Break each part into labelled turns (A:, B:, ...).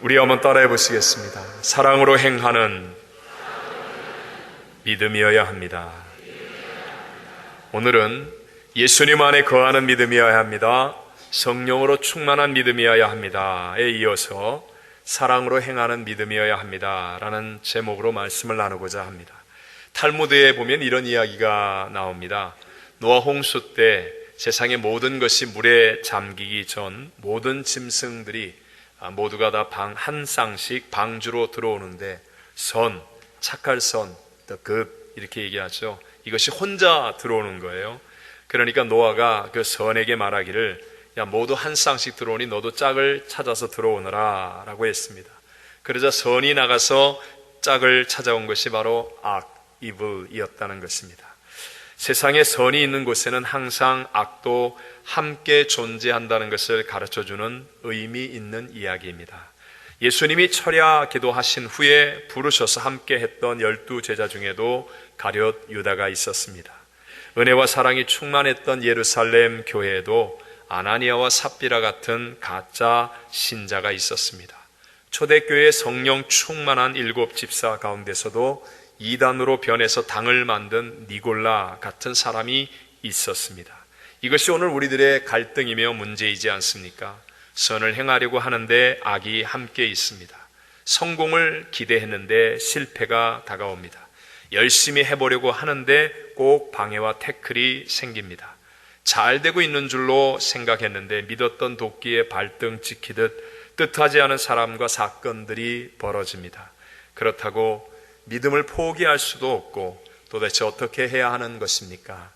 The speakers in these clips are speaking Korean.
A: 우리 한번 따라해 보시겠습니다. 사랑으로 행하는 믿음이어야 합니다. 오늘은 예수님 안에 거하는 믿음이어야 합니다. 성령으로 충만한 믿음이어야 합니다에 이어서 사랑으로 행하는 믿음이어야 합니다 라는 제목으로 말씀을 나누고자 합니다. 탈무드에 보면 이런 이야기가 나옵니다. 노아 홍수 때 세상의 모든 것이 물에 잠기기 전 모든 짐승들이 모두가 다 한 쌍씩 방주로 들어오는데 착할 선, the good 이렇게 얘기하죠. 이것이 혼자 들어오는 거예요. 그러니까 노아가 그 선에게 말하기를 야 모두 한 쌍씩 들어오니 너도 짝을 찾아서 들어오너라 라고 했습니다. 그러자 선이 나가서 짝을 찾아온 것이 바로 evil이었다는 것입니다. 세상에 선이 있는 곳에는 항상 악도 함께 존재한다는 것을 가르쳐주는 의미 있는 이야기입니다. 예수님이 철야 기도하신 후에 부르셔서 함께 했던 12제자 중에도 가룟 유다가 있었습니다. 은혜와 사랑이 충만했던 예루살렘 교회에도 아나니아와 삽비라 같은 가짜 신자가 있었습니다. 초대교회의 성령 충만한 7 집사 가운데서도 이단으로 변해서 당을 만든 니골라 같은 사람이 있었습니다. 이것이 오늘 우리들의 갈등이며 문제이지 않습니까? 선을 행하려고 하는데 악이 함께 있습니다. 성공을 기대했는데 실패가 다가옵니다. 열심히 해보려고 하는데 꼭 방해와 태클이 생깁니다. 잘 되고 있는 줄로 생각했는데 믿었던 도끼에 발등 찍히듯 뜻하지 않은 사람과 사건들이 벌어집니다. 그렇다고 믿음을 포기할 수도 없고 도대체 어떻게 해야 하는 것입니까?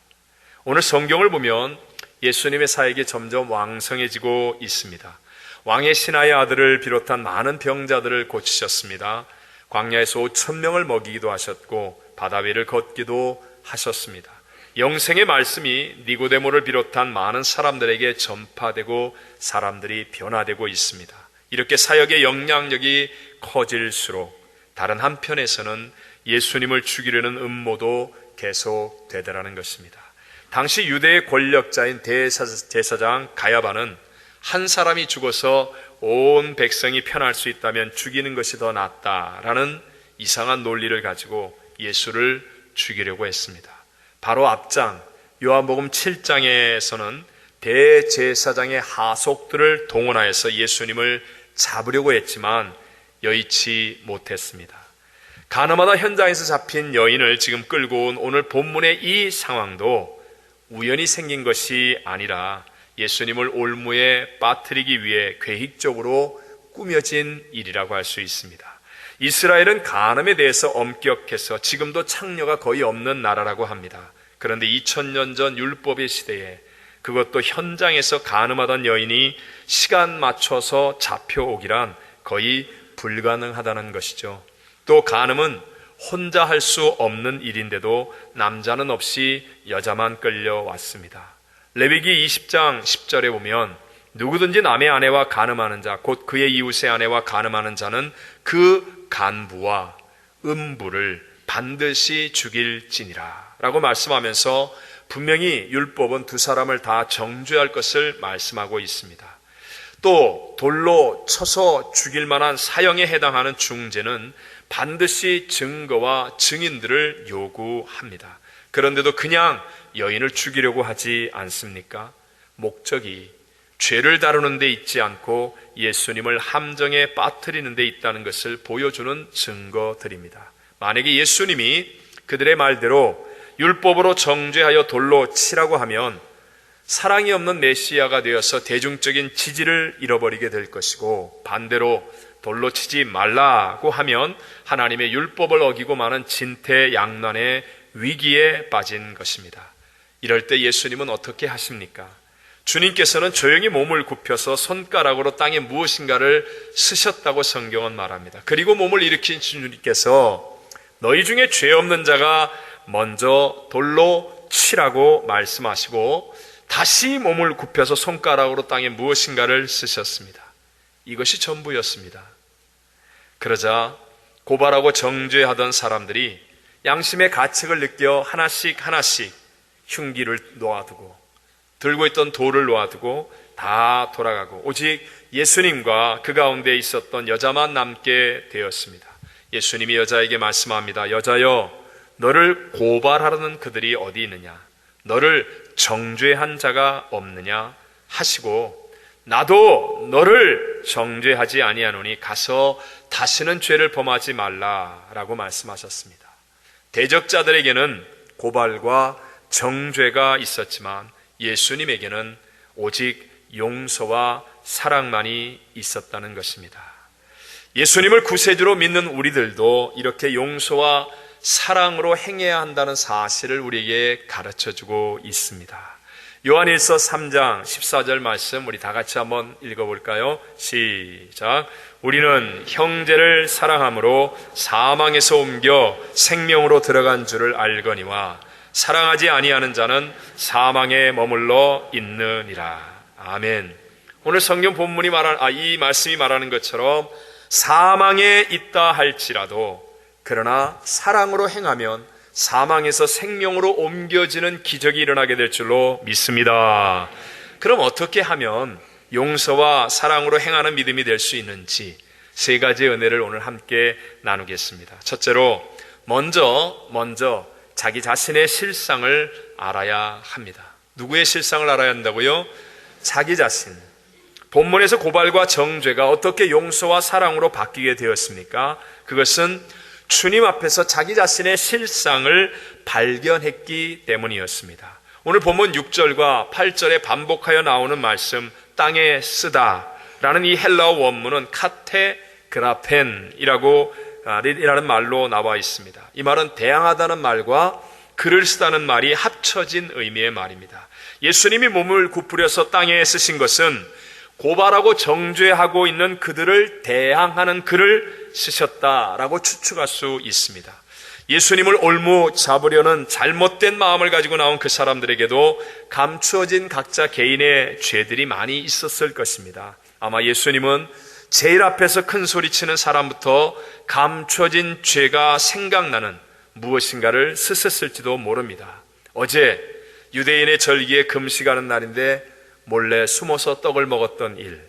A: 오늘 성경을 보면 예수님의 사역이 점점 왕성해지고 있습니다. 왕의 신하의 아들을 비롯한 많은 병자들을 고치셨습니다. 광야에서 5,000명을 먹이기도 하셨고 바다 위를 걷기도 하셨습니다. 영생의 말씀이 니고데모를 비롯한 많은 사람들에게 전파되고 사람들이 변화되고 있습니다. 이렇게 사역의 영향력이 커질수록 다른 한편에서는 예수님을 죽이려는 음모도 계속되더라는 것입니다. 당시 유대의 권력자인 대제사장 가야바는 한 사람이 죽어서 온 백성이 편할 수 있다면 죽이는 것이 더 낫다라는 이상한 논리를 가지고 예수를 죽이려고 했습니다. 바로 앞장 요한복음 7장에서는 대제사장의 하속들을 동원하여서 예수님을 잡으려고 했지만 여의치 못했습니다. 가늠하다 현장에서 잡힌 여인을 지금 끌고 온 오늘 본문의 이 상황도 우연히 생긴 것이 아니라 예수님을 올무에 빠뜨리기 위해 계획적으로 꾸며진 일이라고 할 수 있습니다. 이스라엘은 간음에 대해서 엄격해서 지금도 창녀가 거의 없는 나라라고 합니다. 그런데 2000년 전 율법의 시대에 그것도 현장에서 간음하던 여인이 시간 맞춰서 잡혀오기란 거의 불가능하다는 것이죠. 또 간음은 혼자 할 수 없는 일인데도 남자는 없이 여자만 끌려왔습니다. 레위기 20장 10절에 보면 누구든지 남의 아내와 간음하는 자 곧 그의 이웃의 아내와 간음하는 자는 그 간부와 음부를 반드시 죽일지니라 라고 말씀하면서 분명히 율법은 두 사람을 다 정죄할 것을 말씀하고 있습니다. 또 돌로 쳐서 죽일 만한 사형에 해당하는 중죄는 반드시 증거와 증인들을 요구합니다. 그런데도 그냥 여인을 죽이려고 하지 않습니까? 목적이 죄를 다루는 데 있지 않고 예수님을 함정에 빠뜨리는 데 있다는 것을 보여주는 증거들입니다. 만약에 예수님이 그들의 말대로 율법으로 정죄하여 돌로 치라고 하면 사랑이 없는 메시아가 되어서 대중적인 지지를 잃어버리게 될 것이고, 반대로 돌로 치지 말라고 하면 하나님의 율법을 어기고 마는 진퇴양난의 위기에 빠진 것입니다. 이럴 때 예수님은 어떻게 하십니까? 주님께서는 조용히 몸을 굽혀서 손가락으로 땅에 무엇인가를 쓰셨다고 성경은 말합니다. 그리고 몸을 일으킨 주님께서 너희 중에 죄 없는 자가 먼저 돌로 치라고 말씀하시고 다시 몸을 굽혀서 손가락으로 땅에 무엇인가를 쓰셨습니다. 이것이 전부였습니다. 그러자 고발하고 정죄하던 사람들이 양심의 가책을 느껴 하나씩 흉기를 놓아두고 들고 있던 돌을 놓아두고 다 돌아가고 오직 예수님과 그 가운데 있었던 여자만 남게 되었습니다. 예수님이 여자에게 말씀합니다. 여자여, 너를 고발하려는 그들이 어디 있느냐? 너를 정죄한 자가 없느냐? 하시고, 나도 너를 정죄하지 아니하노니 가서 다시는 죄를 범하지 말라라고 말씀하셨습니다. 대적자들에게는 고발과 정죄가 있었지만 예수님에게는 오직 용서와 사랑만이 있었다는 것입니다. 예수님을 구세주로 믿는 우리들도 이렇게 용서와 사랑으로 행해야 한다는 사실을 우리에게 가르쳐주고 있습니다. 요한일서 3장 14절 말씀 우리 다 같이 한번 읽어볼까요? 시작. 우리는 형제를 사랑함으로 사망에서 옮겨 생명으로 들어간 줄을 알거니와 사랑하지 아니하는 자는 사망에 머물러 있느니라. 아멘. 오늘 성경 본문이 이 말씀이 말하는 것처럼 사망에 있다 할지라도 그러나 사랑으로 행하면 사망에서 생명으로 옮겨지는 기적이 일어나게 될 줄로 믿습니다. 그럼 어떻게 하면 용서와 사랑으로 행하는 믿음이 될 수 있는지 세 가지의 은혜를 오늘 함께 나누겠습니다. 첫째로 먼저 자기 자신의 실상을 알아야 합니다. 누구의 실상을 알아야 한다고요? 자기 자신. 본문에서 고발과 정죄가 어떻게 용서와 사랑으로 바뀌게 되었습니까? 그것은 주님 앞에서 자기 자신의 실상을 발견했기 때문이었습니다. 오늘 본문 6절과 8절에 반복하여 나오는 말씀, 땅에 쓰다 라는 이 헬라어 원문은 카테그라펜이라는 말로 나와 있습니다. 이 말은 대항하다는 말과 글을 쓰다는 말이 합쳐진 의미의 말입니다. 예수님이 몸을 구부려서 땅에 쓰신 것은 고발하고 정죄하고 있는 그들을 대항하는 글을 쓰셨다라고 추측할 수 있습니다. 예수님을 올무 잡으려는 잘못된 마음을 가지고 나온 그 사람들에게도 감추어진 각자 개인의 죄들이 많이 있었을 것입니다. 아마 예수님은 제일 앞에서 큰 소리치는 사람부터 감추어진 죄가 생각나는 무엇인가를 쓰셨을지도 모릅니다. 어제 유대인의 절기에 금식하는 날인데 몰래 숨어서 떡을 먹었던 일,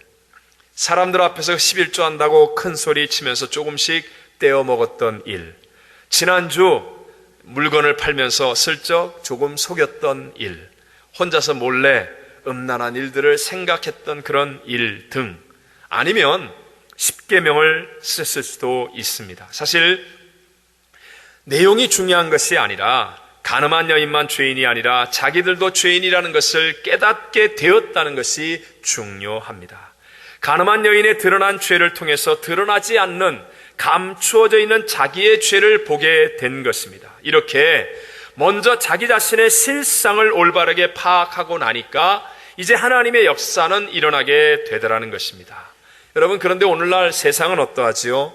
A: 사람들 앞에서 11조 한다고 큰 소리 치면서 조금씩 떼어 먹었던 일, 지난주 물건을 팔면서 슬쩍 조금 속였던 일, 혼자서 몰래 음란한 일들을 생각했던 그런 일 등, 아니면 십계명을 썼을 수도 있습니다. 사실 내용이 중요한 것이 아니라 가늠한 여인만 죄인이 아니라 자기들도 죄인이라는 것을 깨닫게 되었다는 것이 중요합니다. 가늠한 여인의 드러난 죄를 통해서 드러나지 않는 감추어져 있는 자기의 죄를 보게 된 것입니다. 이렇게 먼저 자기 자신의 실상을 올바르게 파악하고 나니까 이제 하나님의 역사는 일어나게 되더라는 것입니다. 여러분, 그런데 오늘날 세상은 어떠하지요?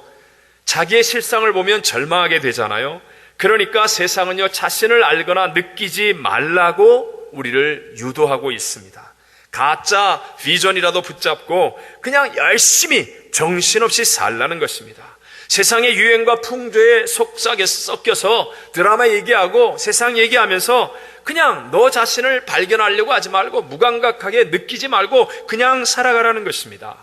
A: 자기의 실상을 보면 절망하게 되잖아요. 그러니까 세상은요, 자신을 알거나 느끼지 말라고 우리를 유도하고 있습니다. 가짜 비전이라도 붙잡고 그냥 열심히 정신없이 살라는 것입니다. 세상의 유행과 풍조에 속삭여 섞여서 드라마 얘기하고 세상 얘기하면서 그냥 너 자신을 발견하려고 하지 말고 무감각하게 느끼지 말고 그냥 살아가라는 것입니다.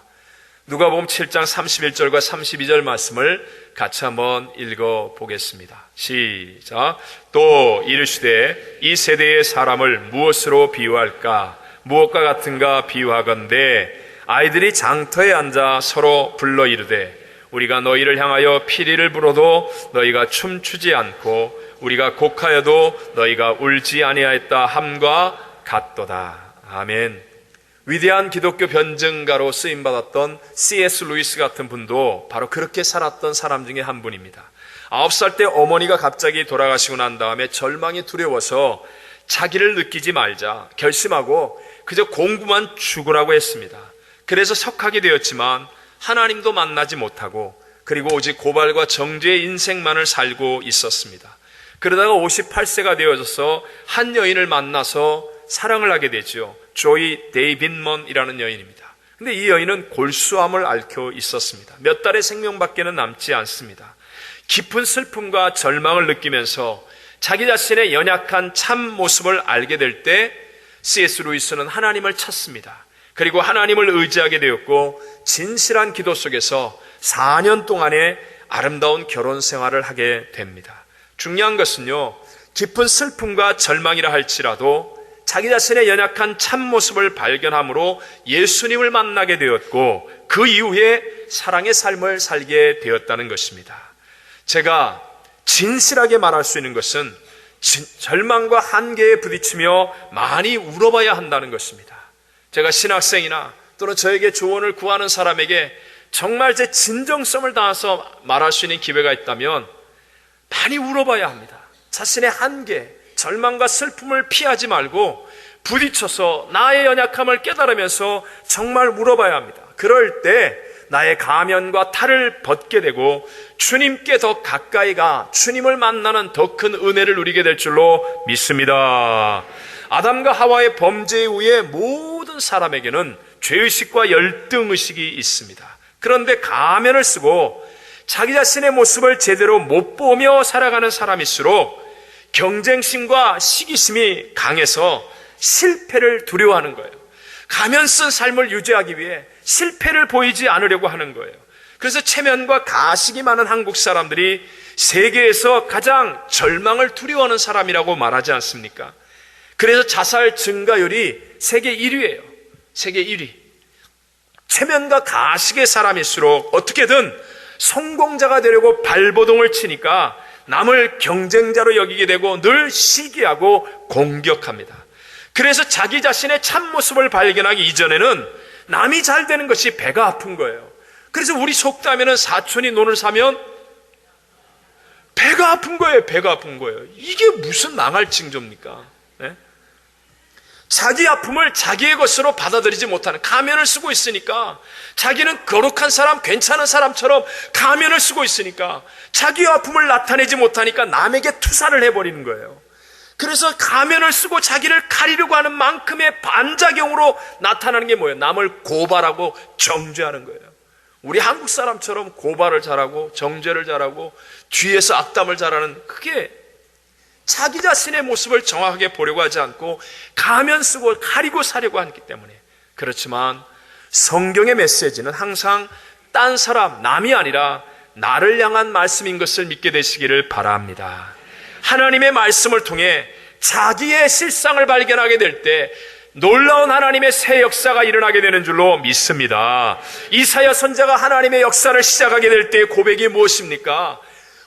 A: 누가복음 7장 31절과 32절 말씀을 같이 한번 읽어보겠습니다. 시작. 또 이르시되 이 세대의 사람을 무엇으로 비유할까? 무엇과 같은가 비유하건대 아이들이 장터에 앉아 서로 불러 이르되 우리가 너희를 향하여 피리를 불어도 너희가 춤추지 않고 우리가 곡하여도 너희가 울지 아니하였다 함과 같도다. 아멘. 위대한 기독교 변증가로 쓰임받았던 C.S. 루이스 같은 분도 바로 그렇게 살았던 사람 중에 한 분입니다. 9살 때 어머니가 갑자기 돌아가시고 난 다음에 절망이 두려워서 자기를 느끼지 말자 결심하고 그저 공부만 죽으라고 했습니다. 그래서 석학이 되었지만 하나님도 만나지 못하고 그리고 오직 고발과 정죄의 인생만을 살고 있었습니다. 그러다가 58세가 되어져서 한 여인을 만나서 사랑을 하게 되죠. 조이 데이빈먼이라는 여인입니다. 근데 이 여인은 골수암을 앓고 있었습니다. 몇 달의 생명밖에는 남지 않습니다. 깊은 슬픔과 절망을 느끼면서 자기 자신의 연약한 참 모습을 알게 될 때 C.S. 루이스는 하나님을 찾습니다. 그리고 하나님을 의지하게 되었고 진실한 기도 속에서 4년 동안의 아름다운 결혼 생활을 하게 됩니다. 중요한 것은요, 깊은 슬픔과 절망이라 할지라도 자기 자신의 연약한 참모습을 발견함으로 예수님을 만나게 되었고 그 이후에 사랑의 삶을 살게 되었다는 것입니다. 제가 진실하게 말할 수 있는 것은 절망과 한계에 부딪히며 많이 울어봐야 한다는 것입니다. 제가 신학생이나 또는 저에게 조언을 구하는 사람에게 정말 제 진정성을 다해서 말할 수 있는 기회가 있다면 많이 울어봐야 합니다. 자신의 한계, 절망과 슬픔을 피하지 말고 부딪혀서 나의 연약함을 깨달으면서 정말 울어봐야 합니다. 그럴 때 나의 가면과 탈을 벗게 되고 주님께 더 가까이 가 주님을 만나는 더 큰 은혜를 누리게 될 줄로 믿습니다. 아담과 하와의 범죄 이후에 모든 사람에게는 죄의식과 열등의식이 있습니다. 그런데 가면을 쓰고 자기 자신의 모습을 제대로 못 보며 살아가는 사람일수록 경쟁심과 시기심이 강해서 실패를 두려워하는 거예요. 가면 쓴 삶을 유지하기 위해 실패를 보이지 않으려고 하는 거예요. 그래서 체면과 가식이 많은 한국 사람들이 세계에서 가장 절망을 두려워하는 사람이라고 말하지 않습니까? 그래서 자살 증가율이 세계 1위예요. 세계 1위. 체면과 가식의 사람일수록 어떻게든 성공자가 되려고 발버둥을 치니까 남을 경쟁자로 여기게 되고 늘 시기하고 공격합니다. 그래서 자기 자신의 참모습을 발견하기 이전에는 남이 잘 되는 것이 배가 아픈 거예요. 그래서 우리 속담에는 사촌이 논을 사면 배가 아픈 거예요. 배가 아픈 거예요. 이게 무슨 망할 징조입니까? 네? 자기 아픔을 자기의 것으로 받아들이지 못하는, 가면을 쓰고 있으니까, 자기는 거룩한 사람, 괜찮은 사람처럼 가면을 쓰고 있으니까 자기의 아픔을 나타내지 못하니까 남에게 투사를 해버리는 거예요. 그래서 가면을 쓰고 자기를 가리려고 하는 만큼의 반작용으로 나타나는 게 뭐예요? 남을 고발하고 정죄하는 거예요. 우리 한국 사람처럼 고발을 잘하고 정죄를 잘하고 뒤에서 악담을 잘하는, 그게 자기 자신의 모습을 정확하게 보려고 하지 않고 가면 쓰고 가리고 사려고 하기 때문에. 그렇지만 성경의 메시지는 항상 딴 사람, 남이 아니라 나를 향한 말씀인 것을 믿게 되시기를 바랍니다. 하나님의 말씀을 통해 자기의 실상을 발견하게 될 때 놀라운 하나님의 새 역사가 일어나게 되는 줄로 믿습니다. 이사야 선지자가 하나님의 역사를 시작하게 될 때의 고백이 무엇입니까?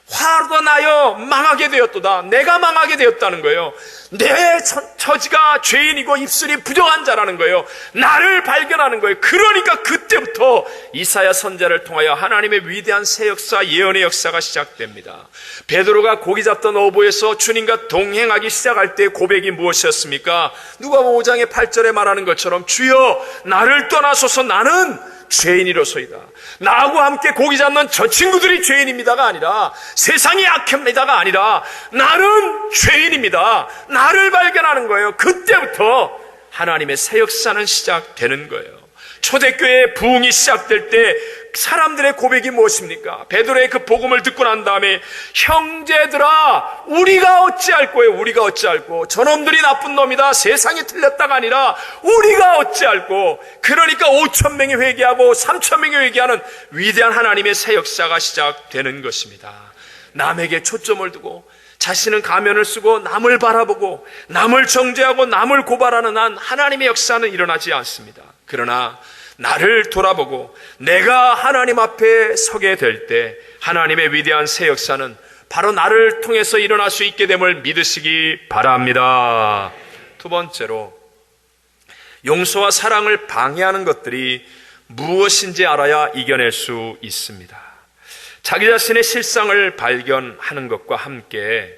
A: 화가 나여 망하게 되었도다. 내가 망하게 되었다는 거예요. 내 처지가 죄인이고 입술이 부정한 자라는 거예요. 나를 발견하는 거예요. 그러니까 그때부터 이사야 선지자를 통하여 하나님의 위대한 새 역사, 예언의 역사가 시작됩니다. 베드로가 고기 잡던 어부에서 주님과 동행하기 시작할 때 고백이 무엇이었습니까? 누가복음 5장의 8절에 말하는 것처럼 주여 나를 떠나소서, 나는 죄인이로소이다. 나하고 함께 고기 잡는 저 친구들이 죄인입니다가 아니라, 세상이 악합니다가 아니라, 나는 죄인입니다. 나를 발견하는 거예요. 그때부터 하나님의 새 역사는 시작되는 거예요. 초대교회의 부흥이 시작될 때 사람들의 고백이 무엇입니까? 베드로의 그 복음을 듣고 난 다음에 형제들아 우리가 어찌할 거예요? 우리가 어찌할꼬? 저놈들이 나쁜 놈이다, 세상이 틀렸다가 아니라 우리가 어찌할꼬? 그러니까 5,000명이 회개하고 3,000명이 회개하는 위대한 하나님의 새 역사가 시작되는 것입니다. 남에게 초점을 두고 자신은 가면을 쓰고 남을 바라보고 남을 정죄하고 남을 고발하는 한 하나님의 역사는 일어나지 않습니다. 그러나 나를 돌아보고 내가 하나님 앞에 서게 될 때 하나님의 위대한 새 역사는 바로 나를 통해서 일어날 수 있게 됨을 믿으시기 바랍니다. 두 번째로, 용서와 사랑을 방해하는 것들이 무엇인지 알아야 이겨낼 수 있습니다. 자기 자신의 실상을 발견하는 것과 함께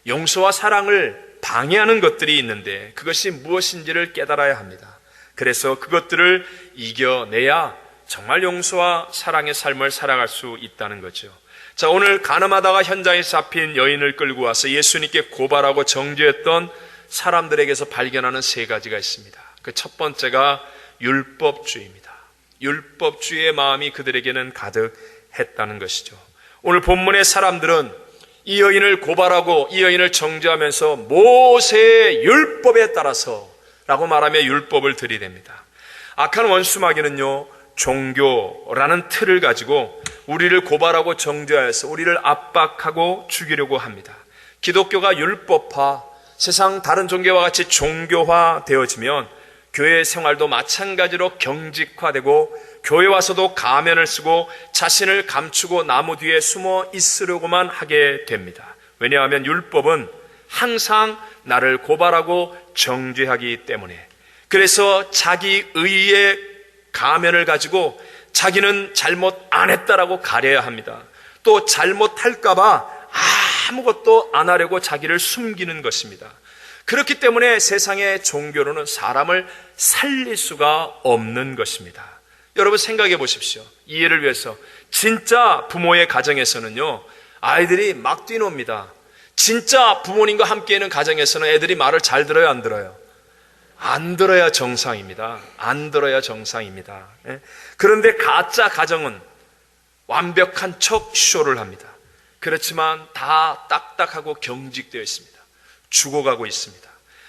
A: 용서와 사랑을 방해하는 것들이 있는데 그것이 무엇인지를 깨달아야 합니다. 그래서 그것들을 이겨내야 정말 용서와 사랑의 삶을 살아갈 수 있다는 거죠. 자, 오늘 간음하다가 현장에 잡힌 여인을 끌고 와서 예수님께 고발하고 정죄했던 사람들에게서 발견하는 세 가지가 있습니다. 그 첫 번째가 율법주의입니다. 율법주의의 마음이 그들에게는 가득했다는 것이죠. 오늘 본문의 사람들은 이 여인을 고발하고 이 여인을 정죄하면서 모세의 율법에 따라서 라고 말하며 율법을 들이댑니다. 악한 원수 마귀는요, 종교라는 틀을 가지고 우리를 고발하고 정죄하여서 우리를 압박하고 죽이려고 합니다. 기독교가 율법화, 세상 다른 종교와 같이 종교화 되어지면 교회 생활도 마찬가지로 경직화되고 교회 와서도 가면을 쓰고 자신을 감추고 나무 뒤에 숨어 있으려고만 하게 됩니다. 왜냐하면 율법은 항상 나를 고발하고 정죄하기 때문에. 그래서 자기 의의 가면을 가지고 자기는 잘못 안 했다라고 가려야 합니다. 또 잘못할까봐 아무것도 안 하려고 자기를 숨기는 것입니다. 그렇기 때문에 세상의 종교로는 사람을 살릴 수가 없는 것입니다. 여러분 생각해 보십시오. 이해를 위해서 진짜 부모의 가정에서는요, 아이들이 막 뛰놉니다. 진짜 부모님과 함께 있는 가정에서는 애들이 말을 잘 들어요, 안 들어요? 안 들어야 정상입니다. 안 들어야 정상입니다. 그런데 가짜 가정은 완벽한 척 쇼를 합니다. 그렇지만 다 딱딱하고 경직되어 있습니다. 죽어가고 있습니다.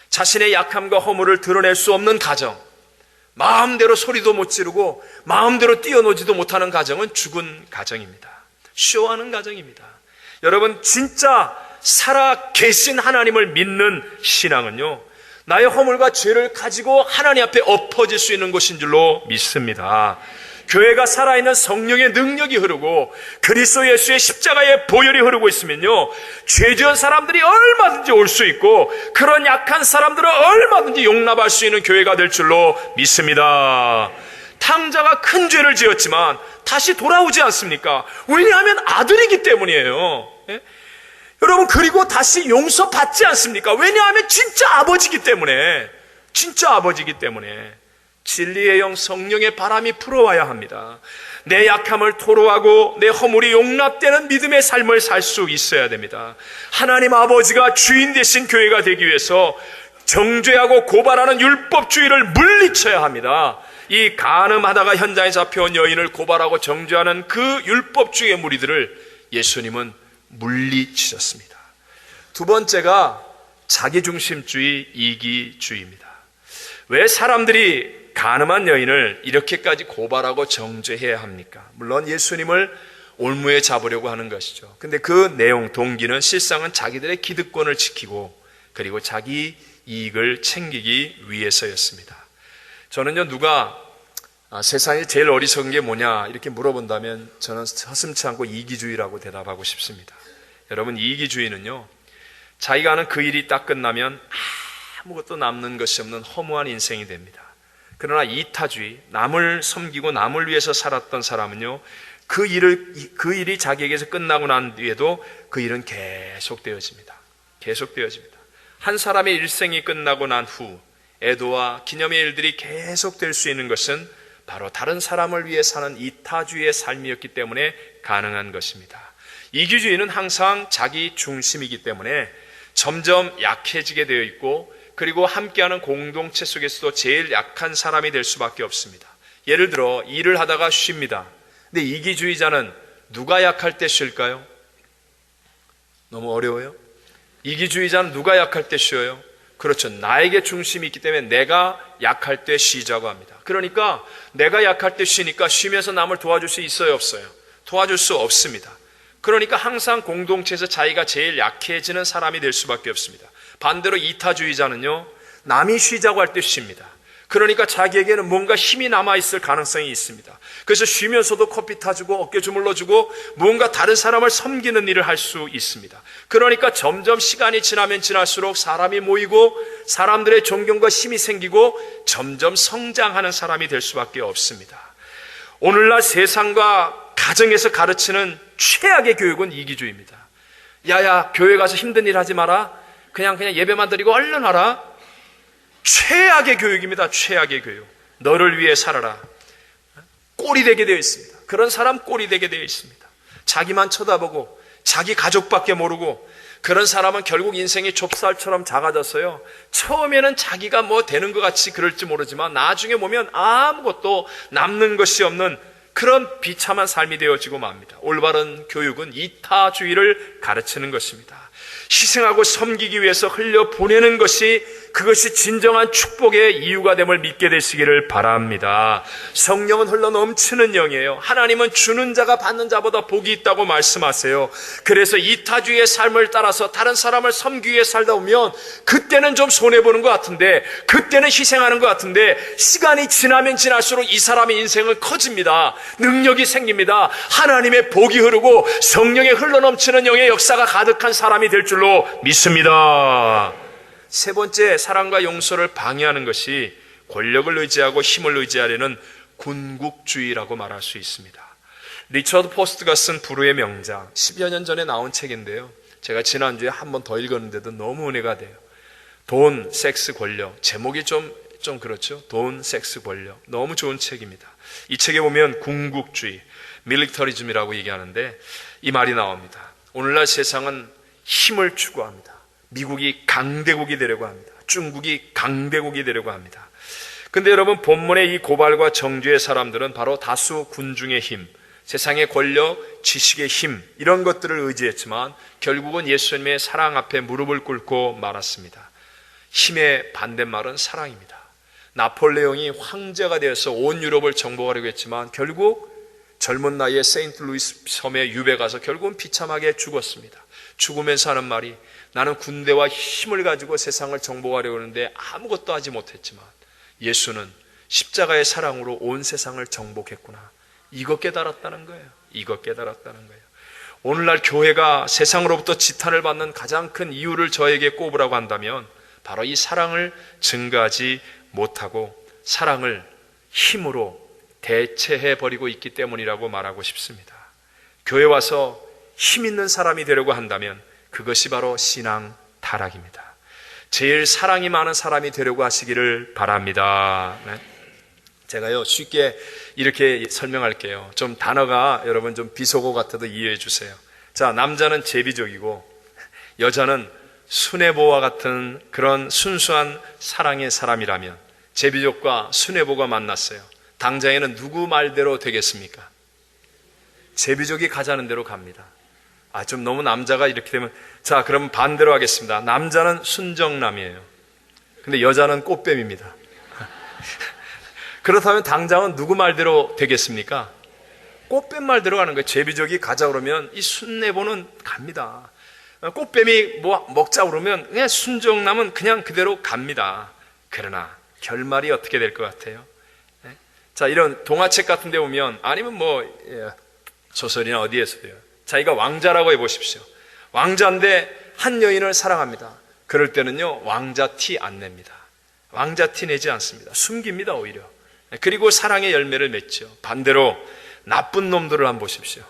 A: 자신의 약함과 허물을 드러낼 수 없는 가정, 마음대로 소리도 못 지르고 마음대로 뛰어노지도 못하는 가정은 죽은 가정입니다. 쇼하는 가정입니다. 여러분, 진짜 살아 계신 하나님을 믿는 신앙은요, 나의 허물과 죄를 가지고 하나님 앞에 엎어질 수 있는 곳인 줄로 믿습니다. 교회가 살아있는 성령의 능력이 흐르고 그리스도 예수의 십자가의 보혈이 흐르고 있으면요, 죄지은 사람들이 얼마든지 올 수 있고 그런 약한 사람들을 얼마든지 용납할 수 있는 교회가 될 줄로 믿습니다. 탕자가 큰 죄를 지었지만 다시 돌아오지 않습니까? 왜냐하면 아들이기 때문이에요. 여러분, 그리고 다시 용서받지 않습니까? 왜냐하면 진짜 아버지이기 때문에. 진짜 아버지이기 때문에. 진리의 영 성령의 바람이 불어와야 합니다. 내 약함을 토로하고 내 허물이 용납되는 믿음의 삶을 살 수 있어야 됩니다. 하나님 아버지가 주인 되신 교회가 되기 위해서 정죄하고 고발하는 율법주의를 물리쳐야 합니다. 이 간음하다가 현장에 잡혀온 여인을 고발하고 정죄하는 그 율법주의의 무리들을 예수님은 물리치셨습니다. 두 번째가 자기중심주의, 이기주의입니다. 왜 사람들이 간음한 여인을 이렇게까지 고발하고 정죄해야 합니까? 물론 예수님을 올무에 잡으려고 하는 것이죠. 근데 그 내용, 동기는 실상은 자기들의 기득권을 지키고 그리고 자기 이익을 챙기기 위해서였습니다. 저는요, 누가 세상에 제일 어리석은 게 뭐냐 이렇게 물어본다면 저는 허슴치 않고 이기주의라고 대답하고 싶습니다. 여러분, 이기주의는요, 자기가 하는 그 일이 딱 끝나면 아무것도 남는 것이 없는 허무한 인생이 됩니다. 그러나 이타주의, 남을 섬기고 남을 위해서 살았던 사람은요, 그 일이 자기에게서 끝나고 난 뒤에도 그 일은 계속되어집니다. 계속되어집니다. 한 사람의 일생이 끝나고 난 후 애도와 기념의 일들이 계속될 수 있는 것은 바로 다른 사람을 위해 사는 이타주의의 삶이었기 때문에 가능한 것입니다. 이기주의는 항상 자기 중심이기 때문에 점점 약해지게 되어 있고, 그리고 함께하는 공동체 속에서도 제일 약한 사람이 될 수밖에 없습니다. 예를 들어 일을 하다가 쉽니다. 근데 이기주의자는 누가 약할 때 쉴까요? 너무 어려워요? 이기주의자는 누가 약할 때 쉬어요? 그렇죠. 나에게 중심이 있기 때문에 내가 약할 때 쉬자고 합니다. 그러니까 내가 약할 때 쉬니까 쉬면서 남을 도와줄 수 있어요, 없어요? 도와줄 수 없습니다. 그러니까 항상 공동체에서 자기가 제일 약해지는 사람이 될 수밖에 없습니다. 반대로 이타주의자는요, 남이 쉬자고 할 때 쉽니다. 그러니까 자기에게는 뭔가 힘이 남아있을 가능성이 있습니다. 그래서 쉬면서도 커피 타주고 어깨 주물러주고 뭔가 다른 사람을 섬기는 일을 할 수 있습니다. 그러니까 점점 시간이 지나면 지날수록 사람이 모이고 사람들의 존경과 힘이 생기고 점점 성장하는 사람이 될 수밖에 없습니다. 오늘날 세상과 가정에서 가르치는 최악의 교육은 이기주의입니다. 야야, 교회 가서 힘든 일 하지 마라. 그냥 예배만 드리고 얼른 와라. 최악의 교육입니다. 최악의 교육. 너를 위해 살아라. 꼴이 되게 되어 있습니다. 그런 사람 꼴이 되게 되어 있습니다. 자기만 쳐다보고 자기 가족밖에 모르고 그런 사람은 결국 인생이 좁쌀처럼 작아졌어요. 처음에는 자기가 뭐 되는 것 같이 그럴지 모르지만 나중에 보면 아무것도 남는 것이 없는 그런 비참한 삶이 되어지고 맙니다. 올바른 교육은 이타주의를 가르치는 것입니다. 희생하고 섬기기 위해서 흘려보내는 것이 그것이 진정한 축복의 이유가 됨을 믿게 되시기를 바랍니다. 성령은 흘러 넘치는 영이에요. 하나님은 주는 자가 받는 자보다 복이 있다고 말씀하세요. 그래서 이타주의 삶을 따라서 다른 사람을 섬기기 위해 살다 보면 그때는 좀 손해보는 것 같은데, 그때는 희생하는 것 같은데, 시간이 지나면 지날수록 이 사람의 인생은 커집니다. 능력이 생깁니다. 하나님의 복이 흐르고 성령의 흘러넘치는 영의 역사가 가득한 사람이 될 줄로 믿습니다. 세 번째, 사랑과 용서를 방해하는 것이 권력을 의지하고 힘을 의지하려는 군국주의라고 말할 수 있습니다. 리처드 포스트가 쓴 불후의 명작, 10여 년 전에 나온 책인데요, 제가 지난주에 한 번 더 읽었는데도 너무 은혜가 돼요. 돈, 섹스, 권력. 제목이 좀 그렇죠. 돈, 섹스, 권력. 너무 좋은 책입니다. 이 책에 보면 군국주의, 밀리터리즘이라고 얘기하는데 이 말이 나옵니다. 오늘날 세상은 힘을 추구합니다. 미국이 강대국이 되려고 합니다. 중국이 강대국이 되려고 합니다. 근데 여러분, 본문의 이 고발과 정죄의 사람들은 바로 다수 군중의 힘, 세상의 권력, 지식의 힘, 이런 것들을 의지했지만 결국은 예수님의 사랑 앞에 무릎을 꿇고 말았습니다. 힘의 반대말은 사랑입니다. 나폴레옹이 황제가 되어서 온 유럽을 정복하려고 했지만 결국 젊은 나이에 세인트루이스 섬에 유배 가서 결국은 비참하게 죽었습니다. 죽으면서 하는 말이, 나는 군대와 힘을 가지고 세상을 정복하려고 하는데 아무것도 하지 못했지만 예수는 십자가의 사랑으로 온 세상을 정복했구나. 이거 깨달았다는 거예요. 이거 깨달았다는 거예요. 오늘날 교회가 세상으로부터 지탄을 받는 가장 큰 이유를 저에게 꼽으라고 한다면 바로 이 사랑을 증가하지 못하고 사랑을 힘으로 대체해버리고 있기 때문이라고 말하고 싶습니다. 교회 와서 힘 있는 사람이 되려고 한다면 그것이 바로 신앙 타락입니다. 제일 사랑이 많은 사람이 되려고 하시기를 바랍니다. 네. 제가요, 쉽게 이렇게 설명할게요. 좀 단어가 여러분 좀 비속어 같아도 이해해 주세요. 자, 남자는 제비족이고 여자는 순애보와 같은 그런 순수한 사랑의 사람이라면 제비족과 순애보가 만났어요. 당장에는 누구 말대로 되겠습니까? 제비족이 가자는 대로 갑니다. 좀 너무 남자가 이렇게 되면, 자, 그럼 반대로 하겠습니다. 남자는 순정남이에요. 근데 여자는 꽃뱀입니다. 그렇다면 당장은 누구 말대로 되겠습니까? 꽃뱀 말대로 가는 거예요. 제비족이 가자 그러면 이 순애보는 갑니다. 꽃뱀이 뭐 먹자 그러면 그냥 순정남은 그냥 그대로 갑니다. 그러나 결말이 어떻게 될 것 같아요? 네? 자, 이런 동화책 같은 데 보면, 아니면 뭐 소설이나 어디에서도요, 자기가 왕자라고 해보십시오. 왕자인데 한 여인을 사랑합니다. 그럴 때는요, 왕자 티 안 냅니다. 왕자 티 내지 않습니다. 숨깁니다, 오히려. 그리고 사랑의 열매를 맺죠. 반대로 나쁜 놈들을 한번 보십시오.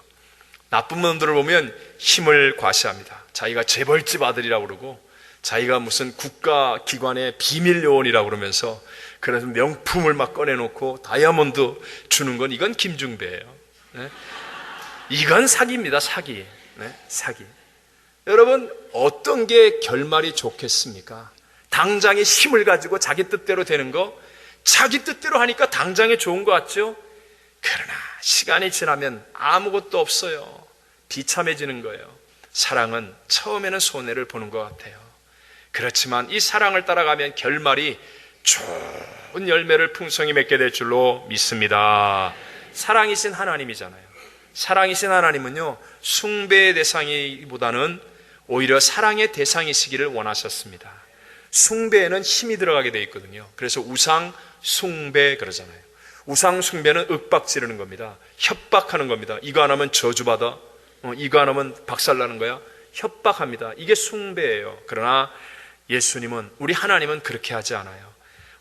A: 나쁜 놈들을 보면 힘을 과시합니다. 자기가 재벌집 아들이라고 그러고, 자기가 무슨 국가기관의 비밀 요원이라고 그러면서, 그래서 명품을 막 꺼내놓고 다이아몬드 주는 건, 이건 김중배예요. 네? 이건 사기입니다. 사기. 네? 사기. 여러분, 어떤 게 결말이 좋겠습니까? 당장의 힘을 가지고 자기 뜻대로 되는 거, 자기 뜻대로 하니까 당장에 좋은 것 같죠? 그러나 시간이 지나면 아무것도 없어요. 비참해지는 거예요. 사랑은 처음에는 손해를 보는 것 같아요. 그렇지만 이 사랑을 따라가면 결말이 좋은 열매를 풍성히 맺게 될 줄로 믿습니다. 사랑이신 하나님이잖아요. 사랑이신 하나님은요, 숭배의 대상이보다는 오히려 사랑의 대상이시기를 원하셨습니다. 숭배에는 힘이 들어가게 되어 있거든요. 그래서 우상 숭배 그러잖아요. 우상 숭배는 윽박 지르는 겁니다. 협박하는 겁니다. 이거 안 하면 저주받아, 이거 안 하면 박살나는 거야. 협박합니다. 이게 숭배예요. 그러나 예수님은, 우리 하나님은 그렇게 하지 않아요.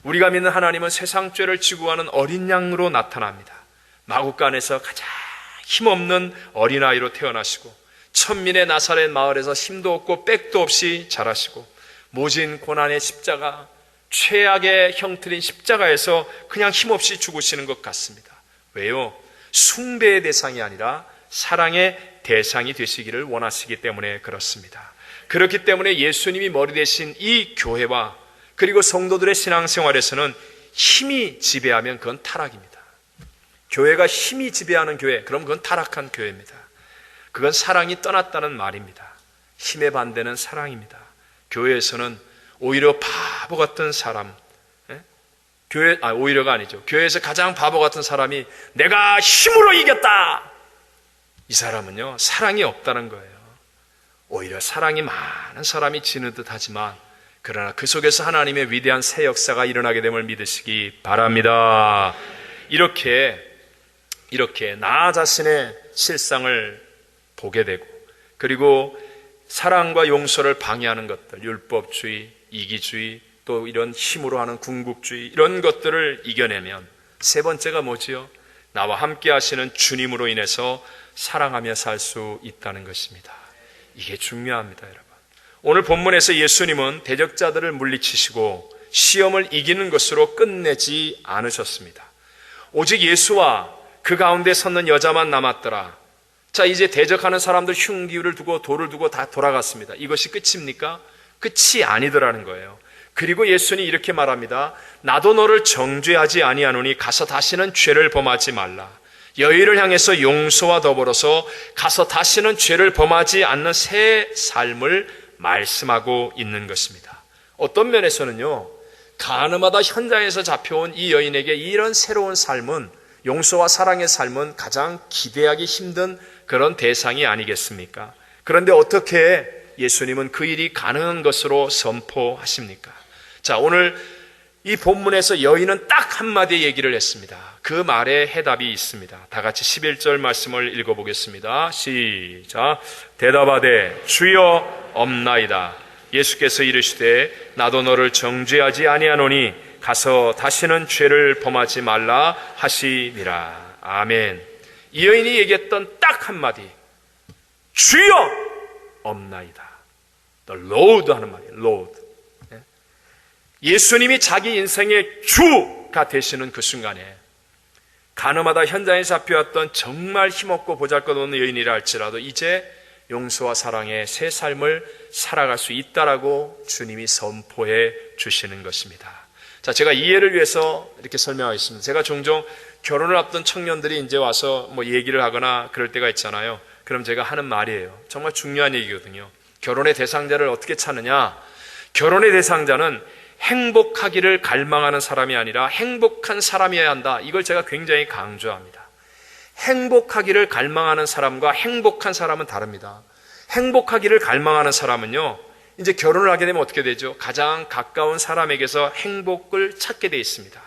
A: 우리가 믿는 하나님은 세상 죄를 지고 가는 어린 양으로 나타납니다. 마구간에서 가장 힘없는 어린아이로 태어나시고, 천민의 나사렛 마을에서 힘도 없고 백도 없이 자라시고, 모진 고난의 십자가, 최악의 형틀인 십자가에서 그냥 힘없이 죽으시는 것 같습니다. 왜요? 숭배의 대상이 아니라 사랑의 대상이 되시기를 원하시기 때문에 그렇습니다. 그렇기 때문에 예수님이 머리 되신 이 교회와 그리고 성도들의 신앙생활에서는 힘이 지배하면 그건 타락입니다. 교회가 힘이 지배하는 교회, 그럼 그건 타락한 교회입니다. 그건 사랑이 떠났다는 말입니다. 힘의 반대는 사랑입니다. 교회에서는 오히려 바보 같은 사람, 오히려가 아니죠. 교회에서 가장 바보 같은 사람이 내가 힘으로 이겼다! 이 사람은요, 사랑이 없다는 거예요. 오히려 사랑이 많은 사람이 지는 듯 하지만, 그러나 그 속에서 하나님의 위대한 새 역사가 일어나게 됨을 믿으시기 바랍니다. 이렇게 나 자신의 실상을 보게 되고, 그리고 사랑과 용서를 방해하는 것들, 율법주의, 이기주의, 또 이런 힘으로 하는 궁극주의, 이런 것들을 이겨내면 세 번째가 뭐지요? 나와 함께 하시는 주님으로 인해서 사랑하며 살 수 있다는 것입니다. 이게 중요합니다, 여러분. 오늘 본문에서 예수님은 대적자들을 물리치시고 시험을 이기는 것으로 끝내지 않으셨습니다. 오직 예수와 그 가운데 섰는 여자만 남았더라. 자, 이제 대적하는 사람들 흉기를 두고 돌을 두고 다 돌아갔습니다. 이것이 끝입니까? 끝이 아니더라는 거예요. 그리고 예수님이 이렇게 말합니다. 나도 너를 정죄하지 아니하노니 가서 다시는 죄를 범하지 말라. 여인을 향해서 용서와 더불어서 가서 다시는 죄를 범하지 않는 새 삶을 말씀하고 있는 것입니다. 어떤 면에서는요, 가늠하다 현장에서 잡혀온 이 여인에게 이런 새로운 삶은, 용서와 사랑의 삶은 가장 기대하기 힘든 그런 대상이 아니겠습니까? 그런데 어떻게 예수님은 그 일이 가능한 것으로 선포하십니까? 자, 오늘 이 본문에서 여인은 딱 한마디 얘기를 했습니다. 그 말에 해답이 있습니다. 다 같이 11절 말씀을 읽어보겠습니다. 시작. 대답하되 주여 없나이다. 예수께서 이르시되 나도 너를 정죄하지 아니하노니 가서 다시는 죄를 범하지 말라 하시니라. 아멘. 이 여인이 얘기했던 딱 한마디, 주여 없나이다. The Lord 하는 말이에요. Lord. 예수님이 자기 인생의 주가 되시는 그 순간에 가늠하다 현장에 잡혀왔던 정말 힘없고 보잘것없는 여인이라 할지라도 이제 용서와 사랑의 새 삶을 살아갈 수 있다라고 주님이 선포해 주시는 것입니다. 자, 제가 이해를 위해서 이렇게 설명하겠습니다. 제가 종종 결혼을 앞둔 청년들이 이제 와서 뭐 얘기를 하거나 그럴 때가 있잖아요. 그럼 제가 하는 말이에요. 정말 중요한 얘기거든요. 결혼의 대상자를 어떻게 찾느냐? 결혼의 대상자는 행복하기를 갈망하는 사람이 아니라 행복한 사람이어야 한다. 이걸 제가 굉장히 강조합니다. 행복하기를 갈망하는 사람과 행복한 사람은 다릅니다. 행복하기를 갈망하는 사람은요, 이제 결혼을 하게 되면 어떻게 되죠? 가장 가까운 사람에게서 행복을 찾게 돼 있습니다.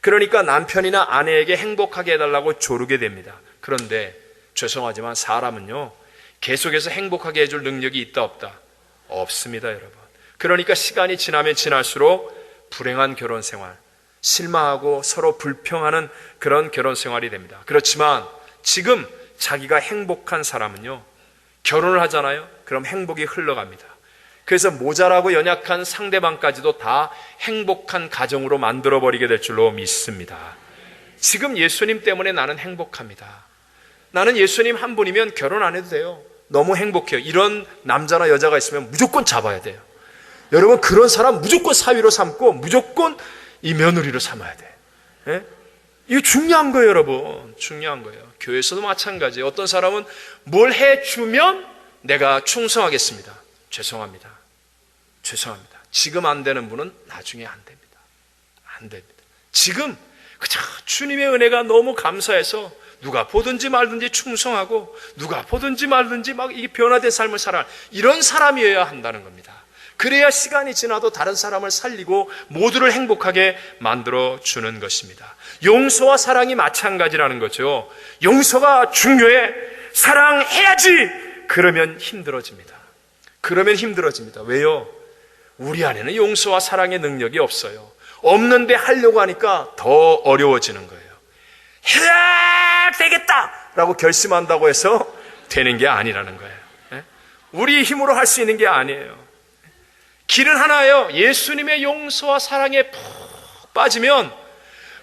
A: 그러니까 남편이나 아내에게 행복하게 해달라고 조르게 됩니다. 그런데 죄송하지만 사람은요, 계속해서 행복하게 해줄 능력이 있다 없다? 없습니다, 여러분. 그러니까 시간이 지나면 지날수록 불행한 결혼 생활, 실망하고 서로 불평하는 그런 결혼 생활이 됩니다. 그렇지만 지금 자기가 행복한 사람은요, 결혼을 하잖아요. 그럼 행복이 흘러갑니다. 그래서 모자라고 연약한 상대방까지도 다 행복한 가정으로 만들어버리게 될 줄로 믿습니다. 지금 예수님 때문에 나는 행복합니다. 나는 예수님 한 분이면 결혼 안 해도 돼요. 너무 행복해요. 이런 남자나 여자가 있으면 무조건 잡아야 돼요. 여러분, 그런 사람 무조건 사위로 삼고 무조건 이 며느리로 삼아야 돼. 예? 이거 중요한 거예요, 여러분. 중요한 거예요. 교회에서도 마찬가지예요. 어떤 사람은 뭘 해주면 내가 충성하겠습니다. 죄송합니다. 지금 안 되는 분은 나중에 안 됩니다. 안 됩니다. 지금 그저 주님의 은혜가 너무 감사해서 누가 보든지 말든지 충성하고 누가 보든지 말든지 막 이 변화된 삶을 살아, 이런 사람이어야 한다는 겁니다. 그래야 시간이 지나도 다른 사람을 살리고 모두를 행복하게 만들어 주는 것입니다. 용서와 사랑이 마찬가지라는 거죠. 용서가 중요해. 사랑해야지. 그러면 힘들어집니다. 왜요? 우리 안에는 용서와 사랑의 능력이 없어요. 없는데 하려고 하니까 더 어려워지는 거예요. 해야 되겠다라고 결심한다고 해서 되는 게 아니라는 거예요. 우리 힘으로 할 수 있는 게 아니에요. 길은 하나예요. 예수님의 용서와 사랑에 푹 빠지면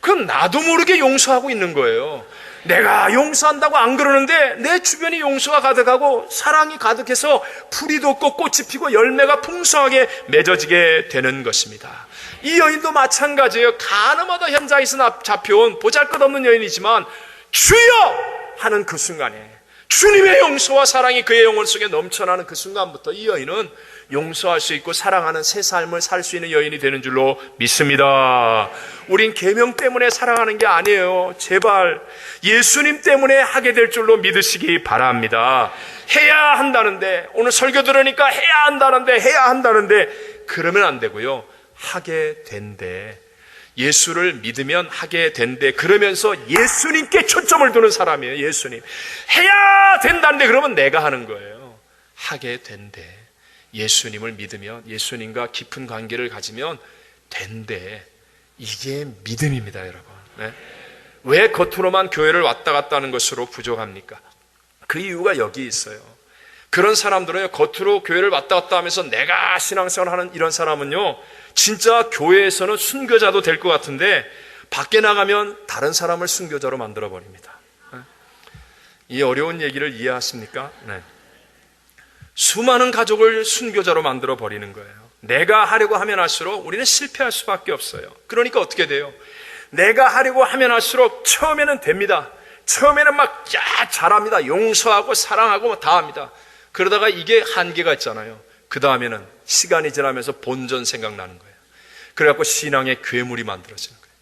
A: 그럼 나도 모르게 용서하고 있는 거예요. 내가 용서한다고 안 그러는데 내 주변이 용서가 가득하고 사랑이 가득해서 풀이 돋고 꽃이 피고 열매가 풍성하게 맺어지게 되는 것입니다. 이 여인도 마찬가지예요. 가늠하다 현장에서 잡혀온 보잘것없는 여인이지만 주여 하는 그 순간에, 주님의 용서와 사랑이 그의 영혼 속에 넘쳐나는 그 순간부터 이 여인은 용서할 수 있고 사랑하는 새 삶을 살 수 있는 여인이 되는 줄로 믿습니다. 우린 계명 때문에 사랑하는 게 아니에요. 제발 예수님 때문에 하게 될 줄로 믿으시기 바랍니다. 해야 한다는데, 오늘 설교 들으니까 해야 한다는데 그러면 안 되고요. 하게 된대. 예수를 믿으면 하게 된대. 그러면서 예수님께 초점을 두는 사람이에요. 예수님. 해야 된다는데 그러면 내가 하는 거예요. 하게 된대. 예수님을 믿으면, 예수님과 깊은 관계를 가지면 된대. 이게 믿음입니다, 여러분. 네? 왜 겉으로만 교회를 왔다 갔다 하는 것으로 부족합니까? 그 이유가 여기 있어요. 그런 사람들은 겉으로 교회를 왔다 갔다 하면서 내가 신앙생활 하는 이런 사람은요, 진짜 교회에서는 순교자도 될 것 같은데 밖에 나가면 다른 사람을 순교자로 만들어 버립니다. 이 어려운 얘기를 이해하십니까? 네. 수많은 가족을 순교자로 만들어 버리는 거예요. 내가 하려고 하면 할수록 우리는 실패할 수밖에 없어요. 그러니까 어떻게 돼요? 내가 하려고 하면 할수록 처음에는 됩니다. 처음에는 막 잘합니다. 용서하고 사랑하고 다 합니다. 그러다가 이게 한계가 있잖아요. 그 다음에는 시간이 지나면서 본전 생각나는 거예요. 그래갖고 신앙의 괴물이 만들어지는 거예요.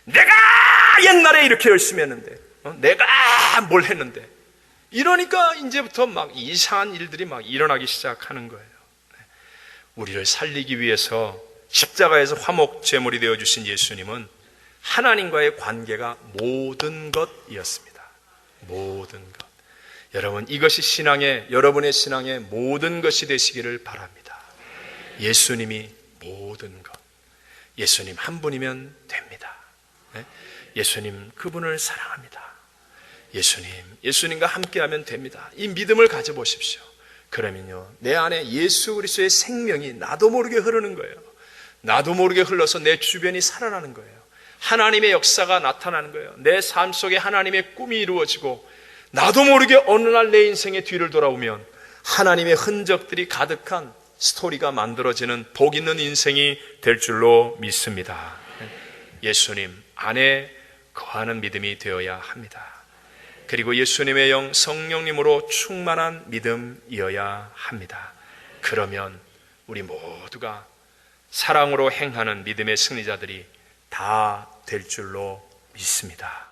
A: 내가 옛날에 이렇게 열심히 했는데, 내가 뭘 했는데, 이러니까 이제부터 막 이상한 일들이 막 일어나기 시작하는 거예요. 우리를 살리기 위해서 십자가에서 화목 제물이 되어주신 예수님은 하나님과의 관계가 모든 것이었습니다. 모든 것. 여러분, 이것이 여러분의 신앙의 모든 것이 되시기를 바랍니다. 예수님이 모든 것. 예수님 한 분이면 됩니다. 예수님 그분을 사랑합니다. 예수님과 함께하면 됩니다. 이 믿음을 가져보십시오. 그러면요, 내 안에 예수 그리스도의 생명이 나도 모르게 흐르는 거예요. 나도 모르게 흘러서 내 주변이 살아나는 거예요. 하나님의 역사가 나타나는 거예요. 내 삶 속에 하나님의 꿈이 이루어지고, 나도 모르게 어느 날 내 인생의 뒤를 돌아오면 하나님의 흔적들이 가득한 스토리가 만들어지는 복 있는 인생이 될 줄로 믿습니다. 예수님 안에 거하는 믿음이 되어야 합니다. 그리고 예수님의 영 성령님으로 충만한 믿음이어야 합니다. 그러면 우리 모두가 사랑으로 행하는 믿음의 승리자들이 다 될 줄로 믿습니다.